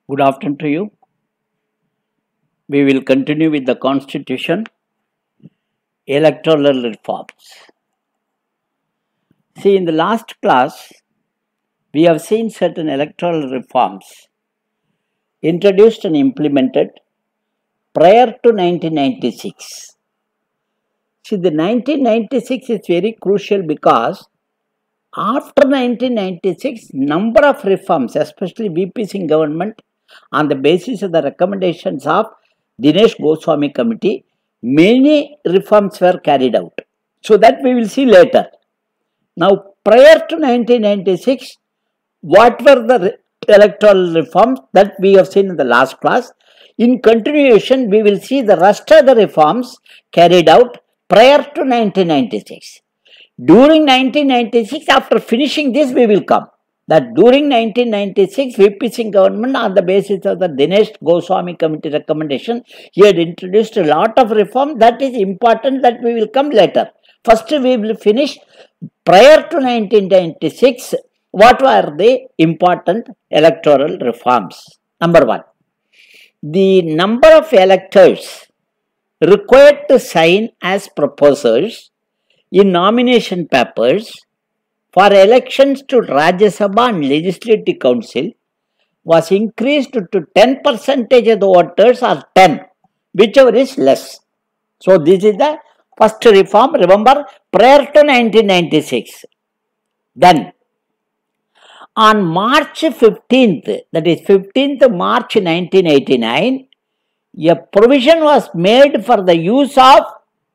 Good afternoon to you. We will continue with the Constitution, electoral reforms. See, in the last class, we have seen certain electoral reforms introduced and implemented prior to 1996. See, the 1996 is very crucial because after 1996, number of reforms, especially VP Singh government, on the basis of the recommendations of Dinesh Goswami committee, many reforms were carried out. So that we will see later. Now, prior to 1996, what were the electoral reforms that we have seen in the last class? In continuation, we will see the rest of the reforms carried out prior to 1996. During 1996, after finishing this, we will come. That during 1996, VP Singh government, on the basis of the Dinesh Goswami committee recommendation, he had introduced a lot of reform. That is important, that we will come later. First, we will finish prior to 1996, what were the important electoral reforms? Number one, the number of electors required to sign as proposers in nomination papers for elections to Rajya Sabha and Legislative Council was increased to 10% of the voters or 10, whichever is less. So this is the first reform, remember, prior to 1996. Then on March 15th, that is 15th March 1989, a provision was made for the use of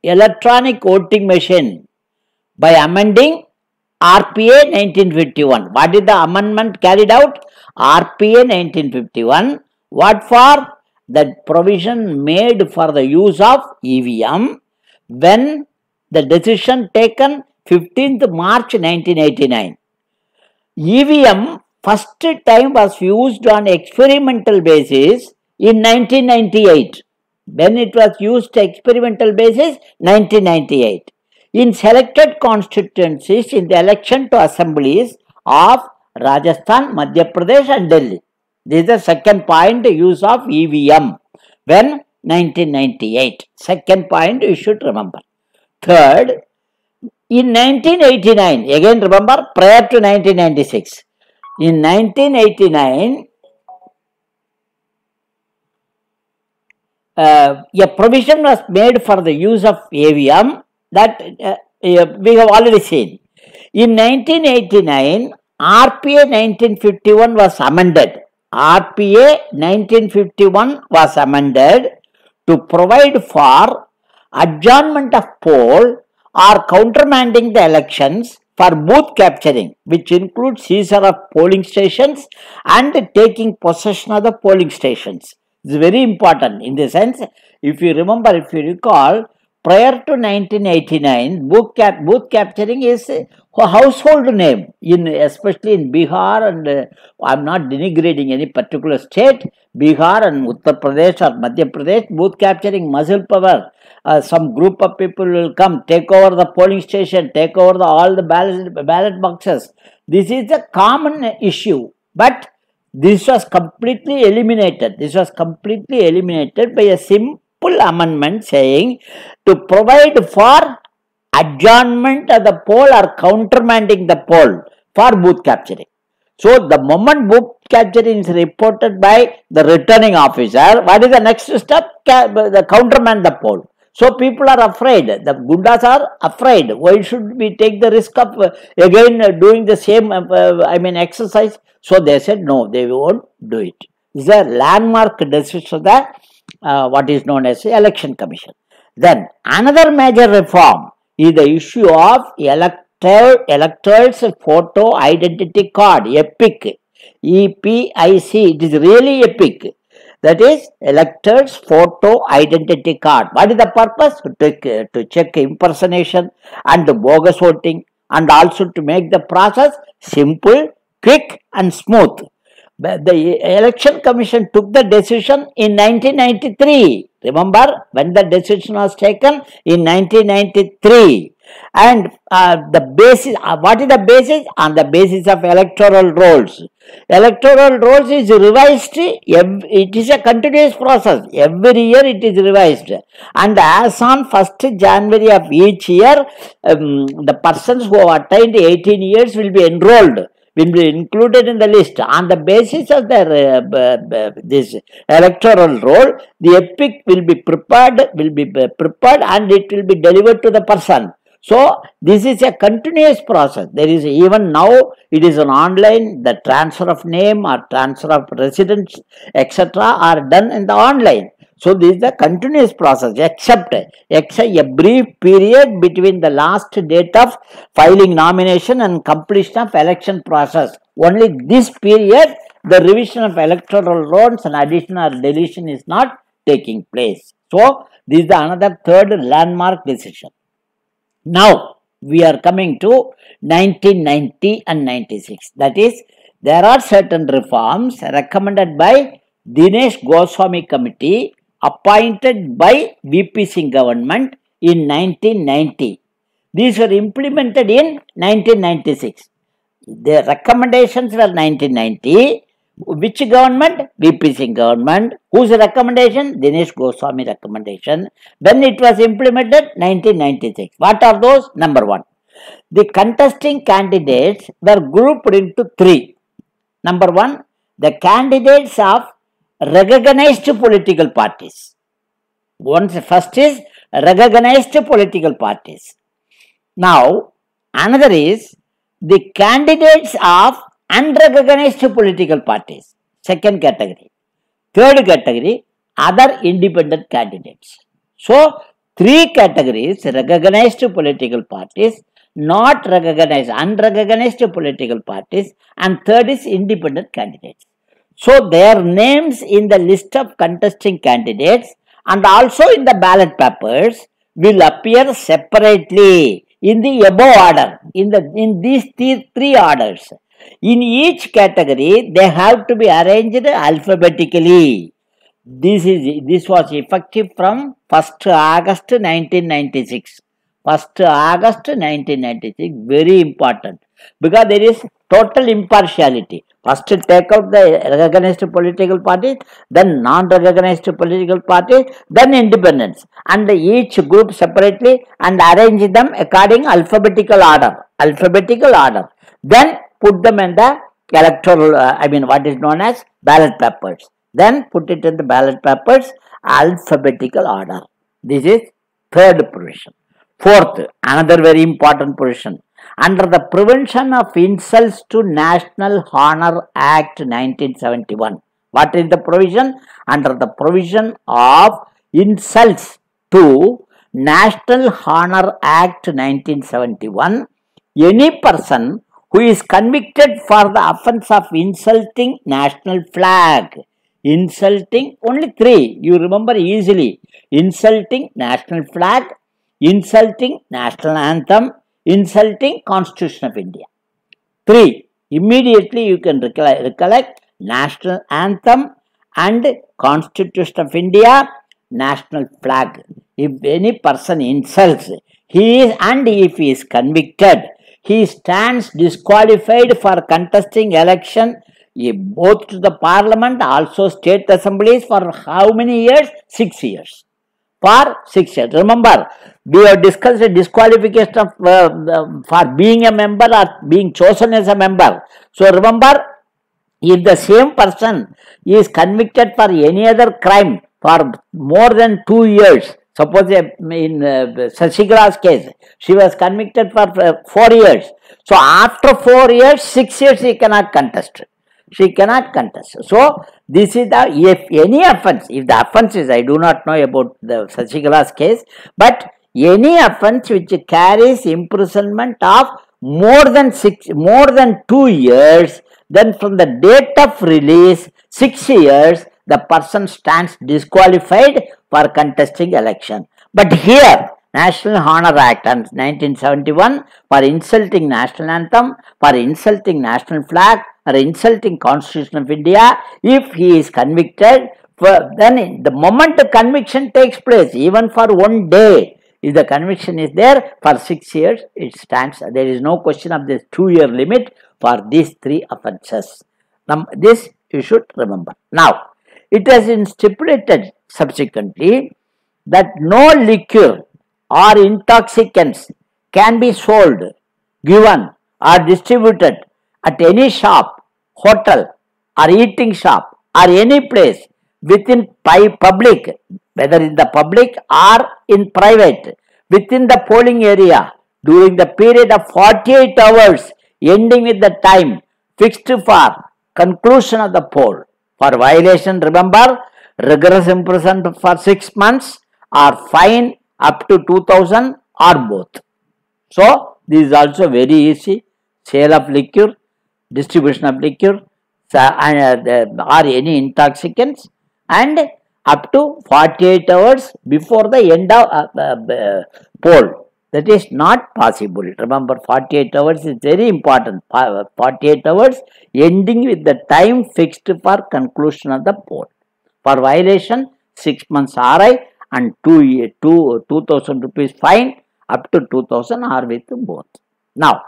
electronic voting machine by amending RPA 1951. What is the amendment carried out? RPA 1951. What for? That provision made for the use of EVM when the decision taken 15th March 1989. EVM first time was used on experimental basis in 1998. When it was used experimental basis, 1998. In selected constituencies in the election to assemblies of Rajasthan, Madhya Pradesh and Delhi. This is the second point, use of EVM. When? 1998. Second point you should remember. Third, in 1989, again remember, prior to 1996. In 1989, a provision was made for the use of EVM that we have already seen. In 1989, RPA 1951 was amended. RPA 1951 was amended to provide for adjournment of poll or countermanding the elections for booth capturing, which includes seizure of polling stations and taking possession of the polling stations. It's very important in the sense, if you remember, if you recall, prior to 1989, booth capturing is a household name, especially in Bihar, and I'm not denigrating any particular state, Bihar and Uttar Pradesh or Madhya Pradesh, booth capturing, muscle power. Some group of people will come, take over the polling station, take over all the ballot boxes. This is a common issue, but this was completely eliminated. This was completely eliminated by a simple amendment saying to provide for adjournment of the poll or countermanding the poll for booth capturing. So the moment booth capturing is reported by the returning officer, what is the next step? The countermand the poll. So people are afraid. The Gundas are afraid. Why should we take the risk of again doing the same exercise? So they said no, they won't do it. This is a landmark decision of the what is known as the Election Commission. Then another major reform is the issue of electors photo identity card, EPIC. EPIC. It is really EPIC. That is electors photo identity card. What is the purpose? To check impersonation and the bogus voting, and also to make the process simple, quick and smooth. The Election Commission took the decision in 1993. Remember when the decision was taken? In 1993. And the basis, what is the basis? On the basis of electoral rolls. Electoral rolls is revised, it is a continuous process. Every year it is revised. And as on 1st January of each year, the persons who have attained 18 years will be enrolled, will be included in the list. On the basis of their this electoral roll, the epic will be prepared, and it will be delivered to the person. So this is a continuous process. There is, even now it is an online, the transfer of name or transfer of residence, etc. are done in the online. So this is a continuous process, except a brief period between the last date of filing nomination and completion of election process. Only this period, the revision of electoral rolls and addition or deletion is not taking place. So this is another third landmark decision. Now we are coming to 1990 and 96. That is, there are certain reforms recommended by Dinesh Goswami Committee appointed by VP Singh government in 1990. These were implemented in 1996. The recommendations were 1990. Which government? VP Singh government. Whose recommendation? Dinesh Goswami recommendation. When it was implemented? 1996. What are those? Number one, the contesting candidates were grouped into three. Number one, the candidates of recognized political parties. First is recognized political parties. Now, another is the candidates of unrecognized political parties. Second category. Third category, other independent candidates. So, three categories: recognized political parties, not recognized, unrecognized political parties, and third is independent candidates. So, their names in the list of contesting candidates and also in the ballot papers will appear separately in the above order, in these three orders. In each category, they have to be arranged alphabetically. This was effective from 1st August 1996. 1st August 1996, very important, because there is total impartiality. First take out the recognized political parties, then non-recognized political parties, then independents, and each group separately, and arrange them according alphabetical order. Then put them in the electoral, what is known as ballot papers. Then put it in the ballot papers, alphabetical order. This is third provision. Fourth, another very important provision. Under the Prevention of Insults to National Honor Act 1971. What is the provision? Under the provision of insults to National Honor Act 1971, any person who is convicted for the offence of insulting national flag, insulting, only three, you remember easily: insulting national flag, insulting national anthem, insulting Constitution of India. Three, immediately you can recollect: national anthem and Constitution of India, national flag. If any person insults, if he is convicted, he stands disqualified for contesting election both to the parliament, also state assemblies, for how many years? 6 years. For 6 years. Remember, we have discussed the disqualification of, for being a member or being chosen as a member. So remember, if the same person is convicted for any other crime for more than 2 years, suppose in Sasikala's case, she was convicted for 4 years. So after 4 years, 6 years she cannot contest. She cannot contest. So this is the, if any offence, if the offence is, I do not know about the Sasikala's case, but any offence which carries imprisonment of more than 2 years, then from the date of release, 6 years, the person stands disqualified for contesting election. But here, National Honor Act 1971, for insulting national anthem, for insulting national flag, or insulting Constitution of India, if he is convicted, then the moment the conviction takes place, even for 1 day, If the conviction is there for 6 years, it stands. There is no question of this 2-year limit for these 3 offences. This you should remember. Now, it has been stipulated subsequently that no liquor or intoxicants can be sold, given or distributed at any shop, hotel or eating shop or any place within public, whether in the public or in private, within the polling area during the period of 48 hours ending with the time fixed for conclusion of the poll. For violation, remember, rigorous imprisonment for 6 months or fine up to 2,000 or both. So, this is also very easy. Sale of liquor, distribution of liquor or any intoxicants, and up to 48 hours before the end of poll. That is not possible. Remember, 48 hours is very important. 48 hours ending with the time fixed for conclusion of the poll. For violation, 6 months RI and 2,000 rupees fine up to 2,000 or with both. Now,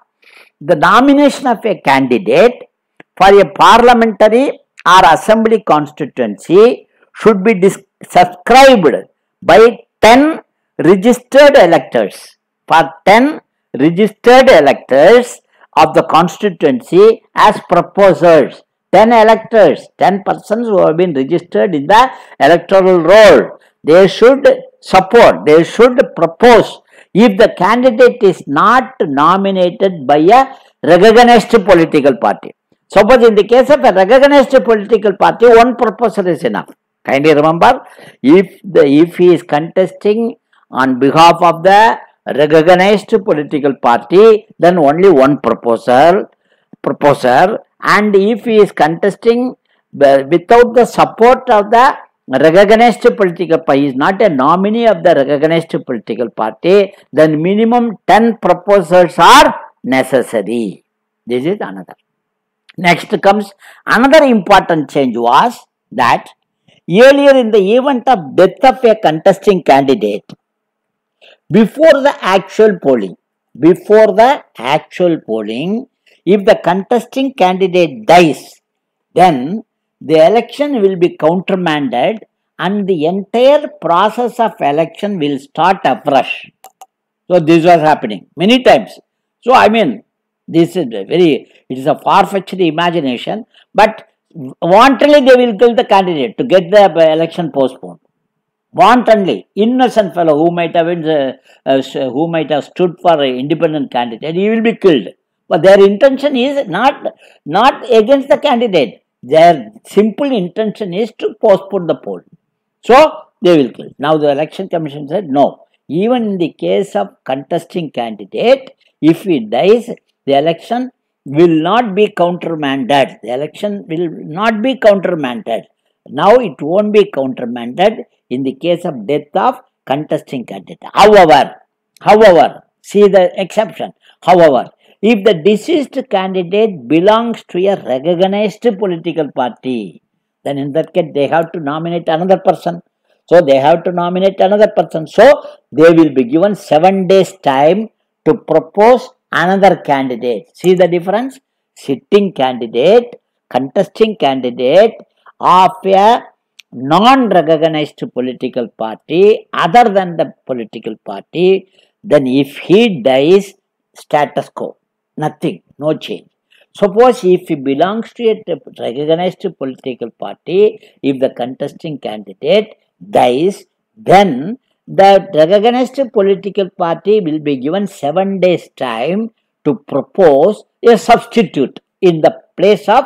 the nomination of a candidate for a parliamentary or assembly constituency should be subscribed by 10 registered electors. For 10 registered electors of the constituency as proposers, 10 electors, 10 persons who have been registered in the electoral roll, they should support, they should propose if the candidate is not nominated by a recognized political party. Suppose in the case of a recognized political party, one proposer is enough. Kindly remember, if he is contesting on behalf of the recognized political party, then only one proposer, and if he is contesting without the support of the recognized political party, is not a nominee of the recognized political party, then minimum 10 proposals are necessary. This is another. Next comes another important change was that earlier in the event of death of a contesting candidate, before the actual polling, if the contesting candidate dies, then the election will be countermanded and the entire process of election will start afresh. So this was happening many times. So I mean, this is it is a far-fetched imagination, but wantonly they will kill the candidate to get the election postponed. Wantonly, innocent fellow who might have stood for an independent candidate, he will be killed. But their intention is not against the candidate. Their simple intention is to postpone the poll. So they will kill. Now the election commission said no. Even in the case of contesting candidate, if he dies, the election will not be countermanded. The election will not be countermanded. Now it won't be countermanded in the case of death of contesting candidate. However, see the exception. However, if the deceased candidate belongs to a recognized political party, then in that case they have to nominate another person. So they have to nominate another person. So they will be given 7 days time to propose another candidate. See the difference? Sitting candidate, contesting candidate of a non-recognized political party other than the political party, then if he dies, status quo, nothing, no change. Suppose if he belongs to a recognized political party, if the contesting candidate dies, then the recognized political party will be given 7 days time to propose a substitute in the place of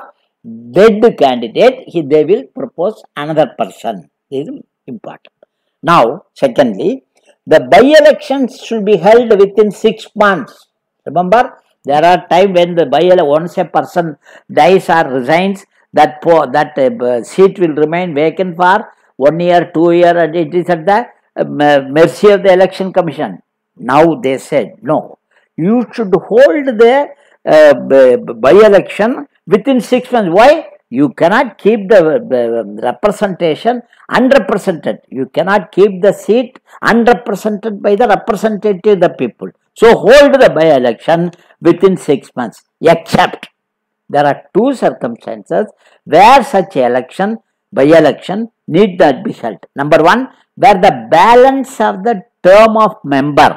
dead candidate. They will propose another person. This is important. Now, secondly, the by-elections should be held within 6 months. Remember, there are times when the once a person dies or resigns, that seat will remain vacant for 1 year, 2 years, and it is at the mercy of the election commission. Now they said, no, you should hold the by-election within 6 months. Why? You cannot keep the representation unrepresented. You cannot keep the seat unrepresented by the representative of the people. So hold the by-election within 6 months, except there are two circumstances where such election, by-election, need not be held. Number one, where the balance of the term of member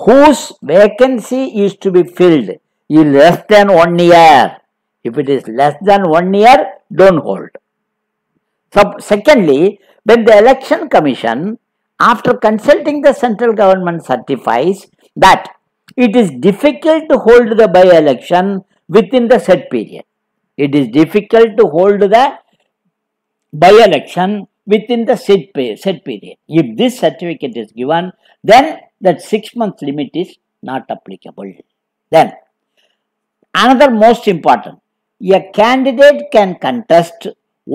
whose vacancy is to be filled is less than 1 year. If it is less than 1 year, don't hold. So, secondly, when the election commission, after consulting the central government, certifies that it is difficult to hold the by-election within the set period. It is difficult to hold the by-election within the set period. If this certificate is given, then that 6 month limit is not applicable. Then, another most important, a candidate can contest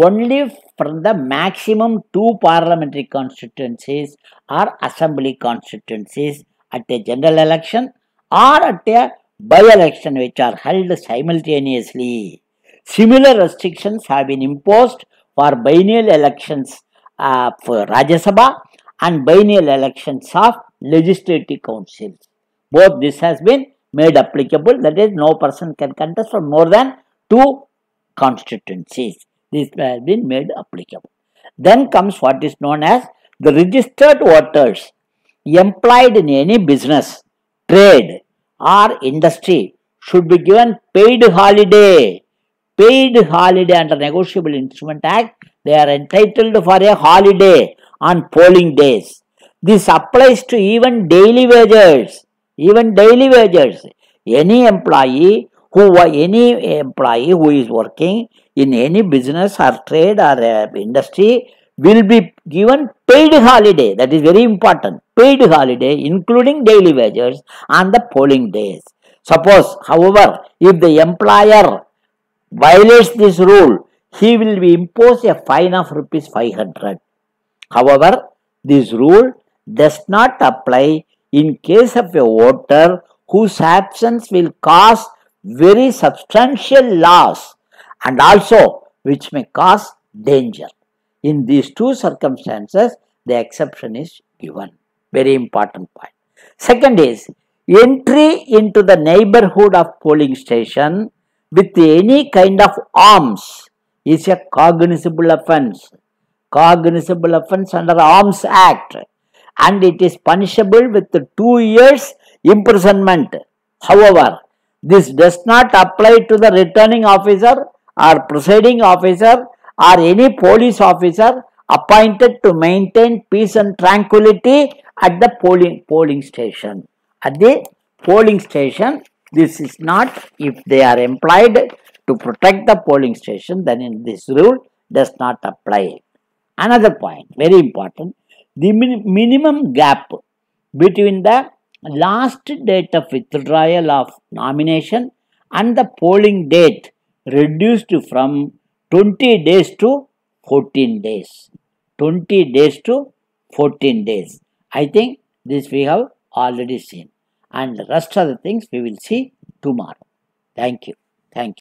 only from the maximum 2 parliamentary constituencies or assembly constituencies at a general election or at a by-election which are held simultaneously. Similar restrictions have been imposed for biennial elections for Rajya Sabha and biennial elections of legislative councils. Both this has been made applicable, that is, no person can contest for more than 2 constituencies. This has been made applicable. Then comes what is known as the registered voters employed in any business, trade or industry should be given paid holiday. Paid holiday under Negotiable Instrument Act, they are entitled for a holiday on polling days. This applies to even daily wagers. Even daily wagers. Any employee who is working in any business or trade or industry will be given paid holiday. That is very important. Paid holiday including daily wages on the polling days. Suppose, however, if the employer violates this rule, he will be imposed a fine of rupees 500. However, this rule does not apply in case of a voter whose absence will cause very substantial loss and also which may cause danger. In these two circumstances, the exception is given. Very important point. Second is, entry into the neighborhood of polling station with any kind of arms is a cognizable offence. Cognizable offence under Arms Act, and it is punishable with 2 years imprisonment. However, this does not apply to the returning officer or presiding officer or any police officer appointed to maintain peace and tranquility at the polling station. At the polling station, this is not, if they are employed to protect the polling station, then in this rule does not apply. Another point, very important, the minimum gap between the last date of withdrawal of nomination and the polling date reduced from 20 days to 14 days. 20 days to 14 days. I think this we have already seen. And the rest of the things we will see tomorrow. Thank you. Thank you.